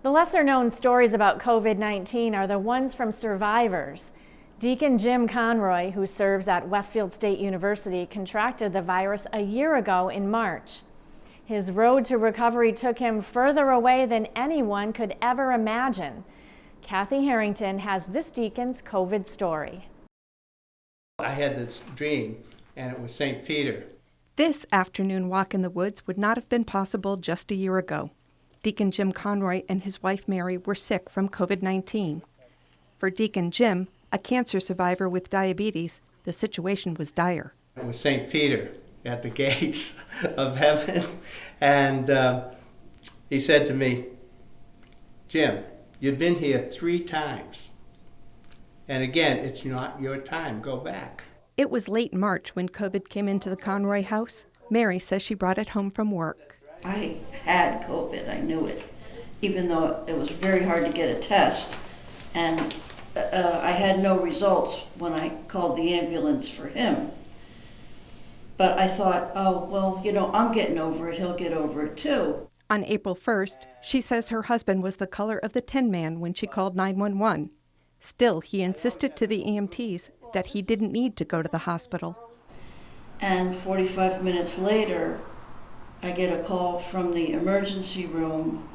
The lesser-known stories about COVID-19 are the ones from survivors. Deacon Jim Conroy, who serves at Westfield State University, contracted the virus a year ago in March. His road to recovery took him further away than anyone could ever imagine. Kathy Harrington has this deacon's COVID story. I had this dream, and it was St. Peter. This afternoon walk in the woods would not have been possible just a year ago. Deacon Jim Conroy and his wife Mary were sick from COVID-19. For Deacon Jim, a cancer survivor with diabetes, the situation was dire. It was St. Peter at the gates of heaven, and he said to me, "Jim, you've been here 3 times, and again, it's not your time, go back." It was late March when COVID came into the Conroy house. Mary says she brought it home from work. I had COVID, I knew it, even though it was very hard to get a test. And I had no results when I called the ambulance for him. But I thought, oh, well, I'm getting over it, he'll get over it too. On April 1st, she says her husband was the color of the Tin Man when she called 911. Still, he insisted to the EMTs that he didn't need to go to the hospital. And 45 minutes later, I get a call from the emergency room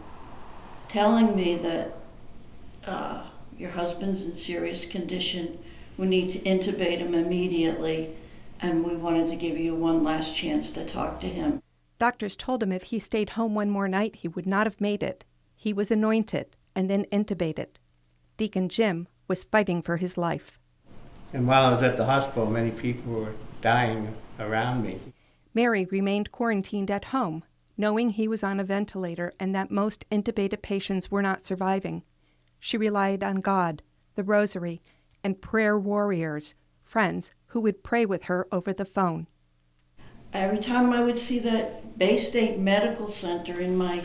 telling me that your husband's in serious condition. We need to intubate him immediately, and we wanted to give you one last chance to talk to him. Doctors told him if he stayed home one more night, he would not have made it. He was anointed and then intubated. Deacon Jim was fighting for his life. And while I was at the hospital, many people were dying around me. Mary remained quarantined at home, knowing he was on a ventilator and that most intubated patients were not surviving. She relied on God, the rosary, and prayer warriors, friends who would pray with her over the phone. Every time I would see that Bay State Medical Center in my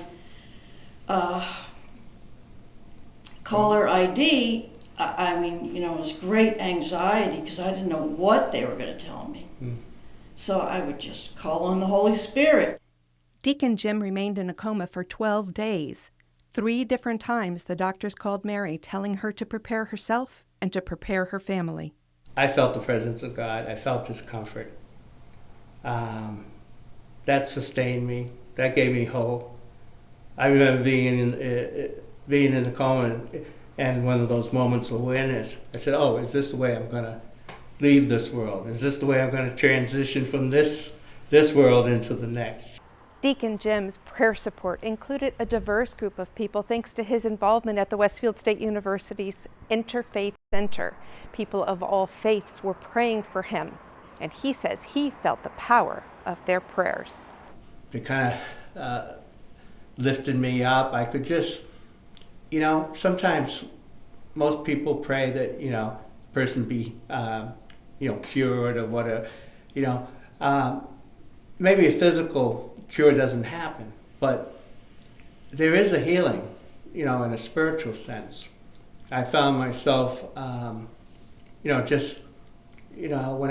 caller ID, it was great anxiety because I didn't know what they were going to tell me. So I would just call on the Holy Spirit. Deacon Jim remained in a coma for 12 days. 3 different times the doctors called Mary, telling her to prepare herself and to prepare her family. I felt the presence of God. I felt His comfort. That sustained me. That gave me hope. I remember being in the coma and one of those moments of awareness. I said, "Oh, is this the way I'm going to leave this world? Is this the way I'm going to transition from this world into the next?" Deacon Jim's prayer support included a diverse group of people thanks to his involvement at the Westfield State University's Interfaith Center. People of all faiths were praying for him, and he says he felt the power of their prayers. It kind of lifted me up. I could just, sometimes most people pray that, the person be, cured or whatever, maybe a physical cure doesn't happen, but there is a healing, in a spiritual sense. I found myself, when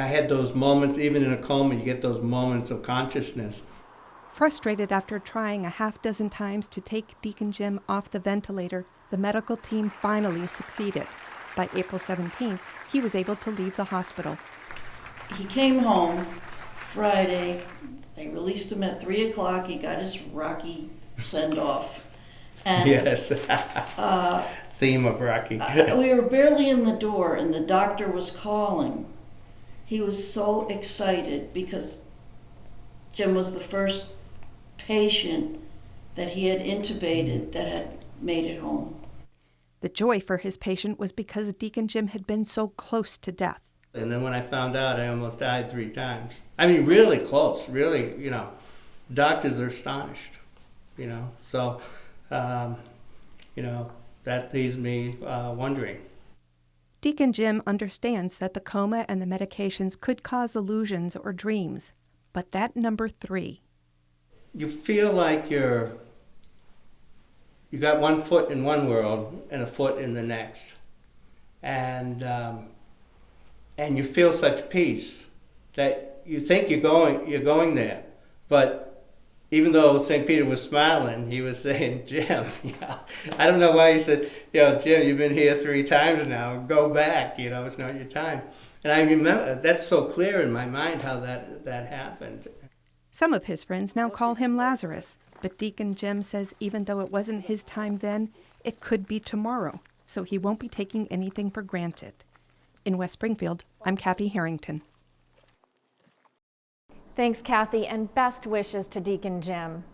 I had those moments, even in a coma, you get those moments of consciousness. Frustrated after trying a half dozen times to take Deacon Jim off the ventilator, the medical team finally succeeded. By April 17th, he was able to leave the hospital. He came home Friday. They released him at 3 o'clock. He got his Rocky send-off. And, yes. Theme of Rocky. We were barely in the door, and the doctor was calling. He was so excited because Jim was the first patient that he had intubated that had made it home. The joy for his patient was because Deacon Jim had been so close to death. And then when I found out, I almost died 3 times. I mean, really close, really, doctors are astonished, So, that leaves me wondering. Deacon Jim understands that the coma and the medications could cause illusions or dreams, but that number 3. You feel like you got one foot in one world and a foot in the next. And you feel such peace that you think you're going there, but even though St. Peter was smiling, he was saying, Jim, I don't know why he said, Jim, you've been here 3 times now, go back, it's not your time. And I remember, that's so clear in my mind how that happened. Some of his friends now call him Lazarus, but Deacon Jim says even though it wasn't his time then, it could be tomorrow, so he won't be taking anything for granted. In West Springfield, I'm Kathy Harrington. Thanks, Kathy, and best wishes to Deacon Jim.